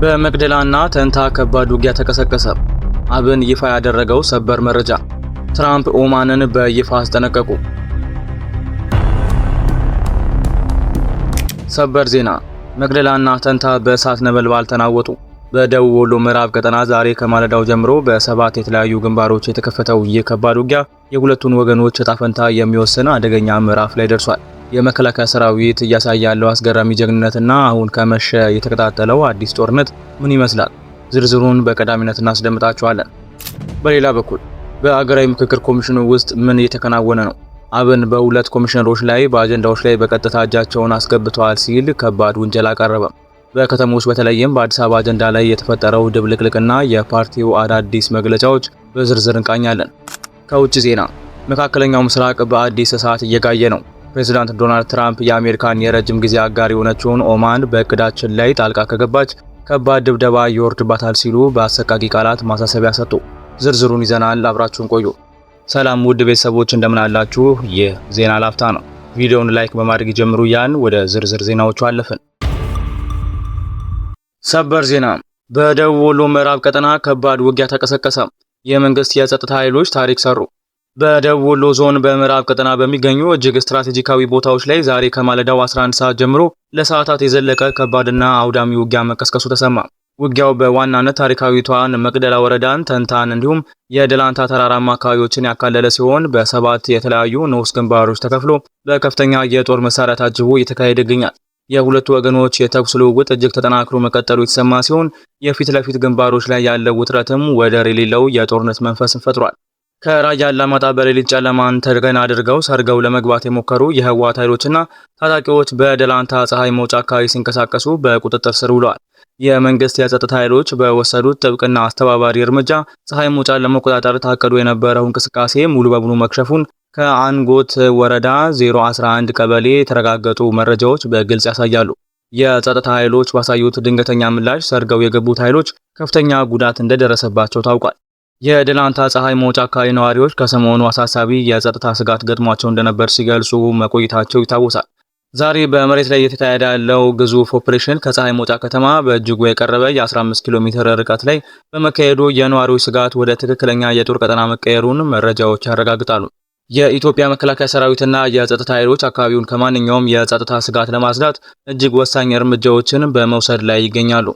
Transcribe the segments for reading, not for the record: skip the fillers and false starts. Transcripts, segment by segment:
በመቅደላና ተንታ ከባድ ውጊያ ተቀሰቀሰ። አብን ይፋ ያደረገው ሰበር መረጃ። ትራምፕ ኦማንን በይፋ አስጠነቀቁ። ሰበር ዜና። መቅደላና ተንታ በእሳት ነበልባል ተናወጡ። በደቡብ ወሎ ምዕራብ ቀጠና ዛሬ ከማለዳው ጀምሮ በሰባት የተለያዩ ግንባሮች የተከፈተው ይህ ከባድ ውጊያ የሁለቱን ወገኖች ዕጣ ፈንታ የሚወስን አደገኛ ምዕራፍ ላይ ደርሷል። የመከላከያ ሰራዊት እያሳየ ያለው አስገራሚ ጀግንነትና አሁን ከመሸ የተቀጣጠለው አዲስ ጦርነት ምን ይመስላል? ዝርዝሩን በቀዳሚነት እናስደምጣችኋለን። በሌላ በኩል በአገራዊ ምክክር ኮሚሽኑ ውስጥ ምን እየተከናወነ ነው? አብን በሁለት ኮሚሽነሮች ላይ በአጀንዳዎች ላይ በቀጥታ እጃቸውን አስገብተዋል ሲል ከባድ ውንጀላ አቀረበ። በከተሞች በተለይም በአዲስ አበባ አጀንዳ ላይ የተፈጠረው ድብልቅልቅና የፓርቲው አዳዲስ መግለጫዎች በዝርዝር እንቃኛለን። ከውጭ ዜና። መካከለኛው ምስራቅ በአዲስ እሳት እየጋየ ነው። ፕሬዚዳንት ዶናልድ ትራምፕ የአሜሪካን የረጅም ጊዜ አጋር የሆነችውን ኦማን በእቅዳችን ላይ ጣልቃ ከገባች ከባድ ድብደባ ይወርድባታል ሲሉ በአሰቃቂ ቃላት ማሳሰቢያ ሰጡ። ዝርዝሩን ይዘናል። አብራችሁን ቆዩ። ሰላም ውድ ቤተሰቦች እንደምን አላችሁ? ይህ ዜና ላፍታ ነው። ቪዲዮውን ላይክ በማድረግ ጀምሩ። ወደ ዝርዝር ዜናዎቹ አለፍን። ሰበር ዜና። በደቡብ ወሎ ምዕራብ ቀጠና ከባድ ውጊያ ተቀሰቀሰ። የመንግስት የጸጥታ ኃይሎች ታሪክ ሰሩ። በደቡብ ወሎ ዞን በምዕራብ ቀጠና በሚገኙ እጅግ ስትራቴጂካዊ ቦታዎች ላይ ዛሬ ከማለዳው 11 ሰዓት ጀምሮ ለሰዓታት የዘለቀ ከባድና አውዳሚ ውጊያ መቀስቀሱ ተሰማ። ውጊያው በዋናነት ታሪካዊቷን መቅደላ ወረዳን፣ ተንታን እንዲሁም የደላንታ ተራራማ አካባቢዎችን ያካለለ ሲሆን በሰባት የተለያዩ ንዑስ ግንባሮች ተከፍሎ በከፍተኛ የጦር መሳሪያ ታጅቦ እየተካሄደ ይገኛል። የሁለቱ ወገኖች የተኩስ ልውውጥ እጅግ ተጠናክሮ መቀጠሉ የተሰማ ሲሆን የፊት ለፊት ግንባሮች ላይ ያለው ውጥረትም ወደር የሌለው የጦርነት መንፈስን ፈጥሯል። ከራያ አላማጣ በሌሊት ጨለማን ተገን አድርገው ሰርገው ለመግባት የሞከሩ የህወሓት ኃይሎችና ታጣቂዎች በደላንታ ፀሐይ መውጫ አካባቢ ሲንቀሳቀሱ በቁጥጥር ስር ውለዋል። የመንግስት የጸጥታ ኃይሎች በወሰዱት ጥብቅና አስተባባሪ እርምጃ ፀሐይ መውጫን ለመቆጣጠር ታቅዶ የነበረው እንቅስቃሴ ሙሉ በሙሉ መክሸፉን ከአንጎት ወረዳ 011 ቀበሌ የተረጋገጡ መረጃዎች በግልጽ ያሳያሉ። የጸጥታ ኃይሎች ባሳዩት ድንገተኛ ምላሽ ሰርገው የገቡት ኃይሎች ከፍተኛ ጉዳት እንደደረሰባቸው ታውቋል። የደላንታ ፀሐይ መውጫ አካባቢ ነዋሪዎች ከሰሞኑ አሳሳቢ የጸጥታ ስጋት ገጥሟቸው እንደነበር ሲገልጹ መቆየታቸው ይታወሳል። ዛሬ በመሬት ላይ እየተካሄደ ያለው ግዙፍ ኦፕሬሽን ከፀሐይ መውጫ ከተማ በእጅጉ የቀረበ የ15 ኪሎ ሜትር ርቀት ላይ በመካሄዱ የነዋሪዎች ስጋት ወደ ትክክለኛ የጦር ቀጠና መቀየሩን መረጃዎች ያረጋግጣሉ። የኢትዮጵያ መከላከያ ሰራዊትና የጸጥታ ኃይሎች አካባቢውን ከማንኛውም የጸጥታ ስጋት ለማጽዳት እጅግ ወሳኝ እርምጃዎችን በመውሰድ ላይ ይገኛሉ።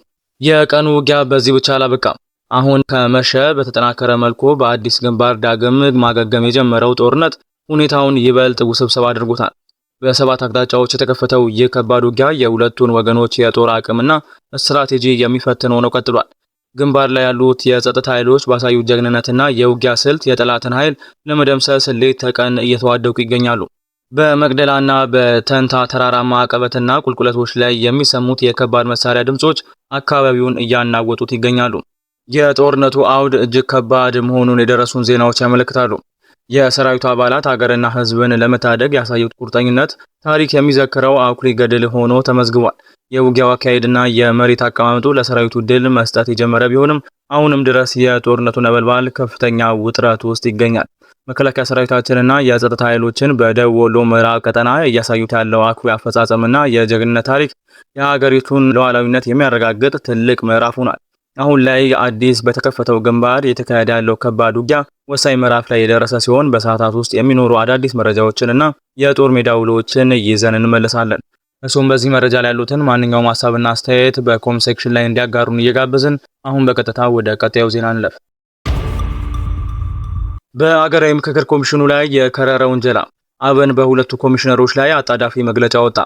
የቀኑ ውጊያ በዚህ ብቻ አላበቃም። አሁን ከመሸ በተጠናከረ መልኩ በአዲስ ግንባር ዳግም ማገገም የጀመረው ጦርነት ሁኔታውን ይበልጥ ውስብስብ አድርጎታል። በሰባት አቅጣጫዎች የተከፈተው ይህ ከባድ ውጊያ የሁለቱን ወገኖች የጦር አቅምና ስትራቴጂ የሚፈትን ሆኖ ቀጥሏል። ግንባር ላይ ያሉት የጸጥታ ኃይሎች ባሳዩት ጀግንነትና የውጊያ ስልት የጠላትን ኃይል ለመደምሰስ ሌት ተቀን እየተዋደቁ ይገኛሉ። በመቅደላና በተንታ ተራራማ አቀበትና ቁልቁለቶች ላይ የሚሰሙት የከባድ መሳሪያ ድምጾች አካባቢውን እያናወጡት ይገኛሉ። የጦርነቱ አውድ እጅግ ከባድ መሆኑን የደረሱን ዜናዎች ያመለክታሉ። የሰራዊቱ አባላት ሀገርና ሕዝብን ለመታደግ ያሳዩት ቁርጠኝነት ታሪክ የሚዘክረው አኩሪ ገድል ሆኖ ተመዝግቧል። የውጊያው አካሄድና የመሬት አቀማመጡ ለሰራዊቱ ድል መስጠት የጀመረ ቢሆንም አሁንም ድረስ የጦርነቱ ነበልባል ከፍተኛ ውጥረት ውስጥ ይገኛል። መከላከያ ሰራዊታችንና የጸጥታ ኃይሎችን በደቡብ ወሎ ምዕራብ ቀጠና እያሳዩት ያለው አኩሪ አፈጻጸምና የጀግንነት ታሪክ የሀገሪቱን ሉዓላዊነት የሚያረጋግጥ ትልቅ ምዕራፍ ሆኗል። አሁን ላይ አዲስ በተከፈተው ግንባር የተካሄደ ያለው ከባድ ውጊያ ወሳኝ ምዕራፍ ላይ የደረሰ ሲሆን በሰዓታት ውስጥ የሚኖሩ አዳዲስ መረጃዎችንና የጦር ሜዳ ውሎችን ይዘን እንመለሳለን። እሱም በዚህ መረጃ ላይ ያሉትን ማንኛውም ሀሳብና አስተያየት በኮሜንት ሴክሽን ላይ እንዲያጋሩን እየጋበዝን አሁን በቀጥታ ወደ ቀጣዩ ዜና እንለፍ። በአገራዊ ምክክር ኮሚሽኑ ላይ የከረረ ውንጀላ። አብን በሁለቱ ኮሚሽነሮች ላይ አጣዳፊ መግለጫ ወጣ።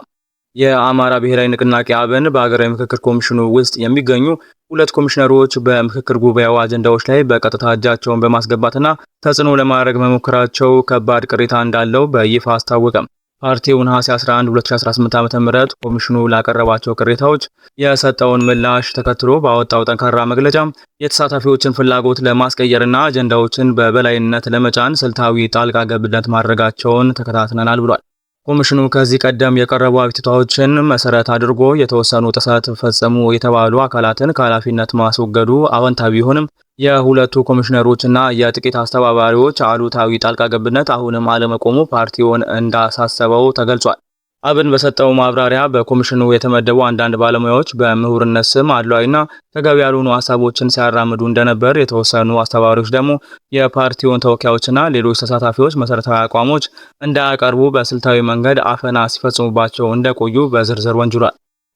የአማራ ብሔራዊ ንቅናቄ አብን በአገራዊ ምክክር ኮሚሽኑ ውስጥ የሚገኙ ሁለት ኮሚሽነሮች በምክክር ጉባኤው አጀንዳዎች ላይ በቀጥታ እጃቸውን በማስገባትና ተጽዕኖ ለማድረግ መሞከራቸው ከባድ ቅሬታ እንዳለው በይፋ አስታወቀ። ፓርቲው ነሐሴ 11 2018 ዓ.ም ኮሚሽኑ ላቀረባቸው ቅሬታዎች የሰጠውን ምላሽ ተከትሎ ባወጣው ጠንካራ መግለጫ የተሳታፊዎችን ፍላጎት ለማስቀየርና አጀንዳዎችን በበላይነት ለመጫን ስልታዊ ጣልቃ ገብነት ማድረጋቸውን ተከታትለናል ብሏል። ኮሚሽኑ ከዚህ ቀደም የቀረቡ አቤቱታዎችን መሰረት አድርጎ የተወሰኑ ጥሰት ፈጸሙ የተባሉ አካላትን ከኃላፊነት ማስወገዱ አዎንታዊ ቢሆንም የሁለቱ ኮሚሽነሮችና የጥቂት አስተባባሪዎች አሉታዊ ጣልቃ ገብነት አሁንም አለመቆሙ ፓርቲውን እንዳሳሰበው ተገልጿል። አብን በሰጠው ማብራሪያ በኮሚሽኑ የተመደቡ አንዳንድ ባለሙያዎች በምሁርነት ስም አድሏዊና ተገቢ ያልሆኑ ሀሳቦችን ሲያራምዱ እንደነበር፣ የተወሰኑ አስተባባሪዎች ደግሞ የፓርቲውን ተወካዮችና ሌሎች ተሳታፊዎች መሰረታዊ አቋሞች እንዳያቀርቡ በስልታዊ መንገድ አፈና ሲፈጽሙባቸው እንደቆዩ በዝርዝር ወንጅሏል።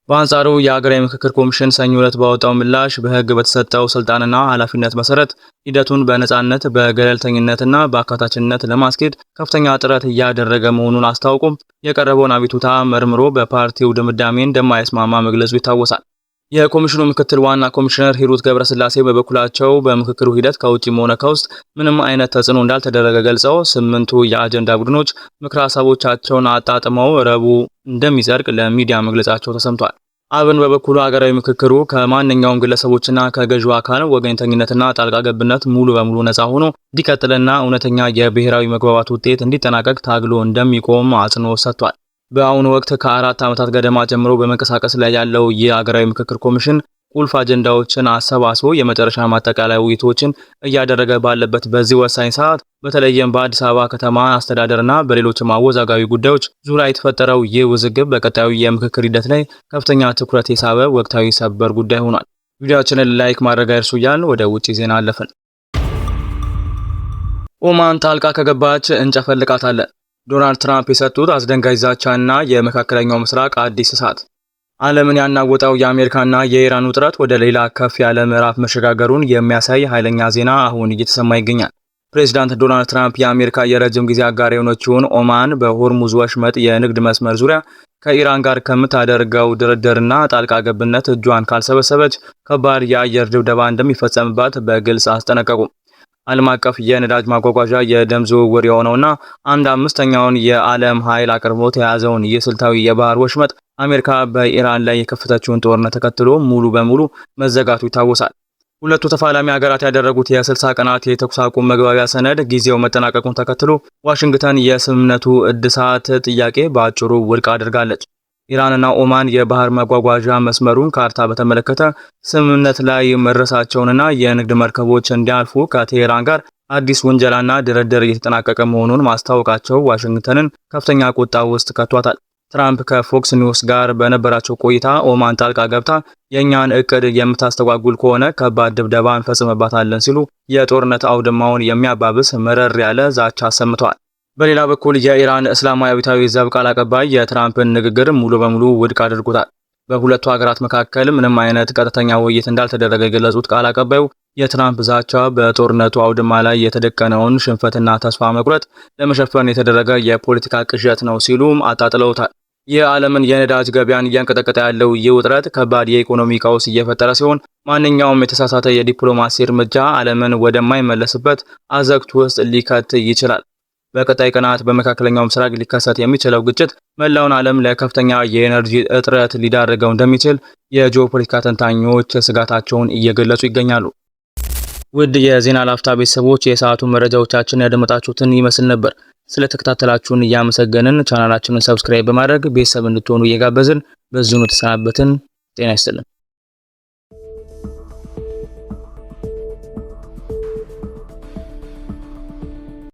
በአንጻሩ የሀገራዊ ምክክር ኮሚሽን ሰኞ ዕለት ባወጣው ምላሽ በሕግ በተሰጠው ስልጣንና ኃላፊነት መሰረት ሂደቱን በነጻነት በገለልተኝነትና በአካታችነት ለማስኬድ ከፍተኛ ጥረት እያደረገ መሆኑን አስታውቆ የቀረበውን አቤቱታ መርምሮ በፓርቲው ድምዳሜ እንደማይስማማ መግለጹ ይታወሳል። የኮሚሽኑ ምክትል ዋና ኮሚሽነር ሂሩት ገብረስላሴ በበኩላቸው በምክክሩ ሂደት ከውጭም ሆነ ከውስጥ ምንም አይነት ተጽዕኖ እንዳልተደረገ ገልጸው 8ቱ የአጀንዳ ቡድኖች ምክረ ሀሳቦቻቸውን አጣጥመው ረቡዕ እንደሚጸድቅ ለሚዲያ መግለጻቸው ተሰምቷል። አብን በበኩሉ ሀገራዊ ምክክሩ ከማንኛውም ግለሰቦችና ከገዢው አካል ወገኝተኝነትና ጣልቃ ገብነት ሙሉ በሙሉ ነፃ ሆኖ እንዲቀጥልና እውነተኛ የብሔራዊ መግባባት ውጤት እንዲጠናቀቅ ታግሎ እንደሚቆም አጽንኦት ሰጥቷል። በአሁኑ ወቅት ከ4 ዓመታት ገደማ ጀምሮ በመንቀሳቀስ ላይ ያለው የሀገራዊ ምክክር ኮሚሽን ቁልፍ አጀንዳዎችን አሰባስቦ የመጨረሻ ማጠቃለያ ውይይቶችን እያደረገ ባለበት በዚህ ወሳኝ ሰዓት በተለይም በአዲስ አበባ ከተማ አስተዳደርና በሌሎችም አወዛጋቢ ጉዳዮች ዙሪያ የተፈጠረው ይህ ውዝግብ በቀጣዩ የምክክር ሂደት ላይ ከፍተኛ ትኩረት የሳበ ወቅታዊ ሰበር ጉዳይ ሆኗል። ቪዲዮአችንን ላይክ ማድረግ አይርሱ እያልን ወደ ውጪ ዜና አለፍን። ኦማን ጣልቃ ከገባች እንጨፈልቃታለን። ዶናልድ ትራምፕ የሰጡት አስደንጋጭ ዛቻና የመካከለኛው ምስራቅ አዲስ እሳት። ዓለምን ያናወጠው የአሜሪካና የኢራን ውጥረት ወደ ሌላ ከፍ ያለ ምዕራፍ መሸጋገሩን የሚያሳይ ኃይለኛ ዜና አሁን እየተሰማ ይገኛል። ፕሬዚዳንት ዶናልድ ትራምፕ የአሜሪካ የረጅም ጊዜ አጋር የሆነችውን ኦማን በሆርሙዝ ወሽመጥ የንግድ መስመር ዙሪያ ከኢራን ጋር ከምታደርገው ድርድርና ጣልቃ ገብነት እጇን ካልሰበሰበች ከባድ የአየር ድብደባ እንደሚፈጸምባት በግልጽ አስጠነቀቁ። ዓለም አቀፍ የነዳጅ ማጓጓዣ የደም ዝውውር የሆነውና 1/5ኛውን የዓለም ኃይል አቅርቦት የያዘውን የስልታዊ የባህር ወሽመጥ አሜሪካ በኢራን ላይ የከፈተችውን ጦርነት ተከትሎ ሙሉ በሙሉ መዘጋቱ ይታወሳል። ሁለቱ ተፋላሚ ሀገራት ያደረጉት የ60 ቀናት የተኩስ አቁም መግባቢያ ሰነድ ጊዜው መጠናቀቁን ተከትሎ ዋሽንግተን የስምምነቱ እድሳት ጥያቄ በአጭሩ ውድቅ አድርጋለች። ኢራንና ኦማን የባህር መጓጓዣ መስመሩን ካርታ በተመለከተ ስምምነት ላይ መድረሳቸውንና የንግድ መርከቦች እንዲያልፉ ከቴሄራን ጋር አዲስ ውንጀላና ድርድር እየተጠናቀቀ መሆኑን ማስታወቃቸው ዋሽንግተንን ከፍተኛ ቁጣ ውስጥ ከቷታል። ትራምፕ ከፎክስ ኒውስ ጋር በነበራቸው ቆይታ ኦማን ጣልቃ ገብታ የእኛን እቅድ የምታስተጓጉል ከሆነ ከባድ ድብደባ እንፈጽምባታለን ሲሉ የጦርነት አውድማውን የሚያባብስ መረር ያለ ዛቻ አሰምተዋል። በሌላ በኩል የኢራን እስላማዊ አብዮታዊ ዘብ ቃል አቀባይ የትራምፕን ንግግር ሙሉ በሙሉ ውድቅ አድርጎታል። በሁለቱ ሀገራት መካከል ምንም አይነት ቀጥተኛ ውይይት እንዳልተደረገ የገለጹት ቃል አቀባዩ የትራምፕ ዛቻ በጦርነቱ አውድማ ላይ የተደቀነውን ሽንፈትና ተስፋ መቁረጥ ለመሸፈን የተደረገ የፖለቲካ ቅዠት ነው ሲሉም አጣጥለውታል። የዓለምን የነዳጅ ገበያን እያንቀጠቀጠ ያለው ይህ ውጥረት ከባድ የኢኮኖሚ ቀውስ እየፈጠረ ሲሆን ማንኛውም የተሳሳተ የዲፕሎማሲ እርምጃ ዓለምን ወደማይመለስበት አዘቅት ውስጥ ሊከት ይችላል። በቀጣይ ቀናት በመካከለኛው ምስራቅ ሊከሰት የሚችለው ግጭት መላውን ዓለም ለከፍተኛ የኤነርጂ እጥረት ሊዳርገው እንደሚችል የጂኦፖለቲካ ተንታኞች ስጋታቸውን እየገለጹ ይገኛሉ። ውድ የዜና ላፍታ ቤተሰቦች የሰዓቱ መረጃዎቻችን ያደመጣችሁትን ይመስል ነበር። ስለተከታተላችሁን እያመሰገንን ቻናላችንን ሰብስክራይብ በማድረግ ቤተሰብ እንድትሆኑ እየጋበዝን በዚሁ ተሰናበትን። ጤና ይስጥልን።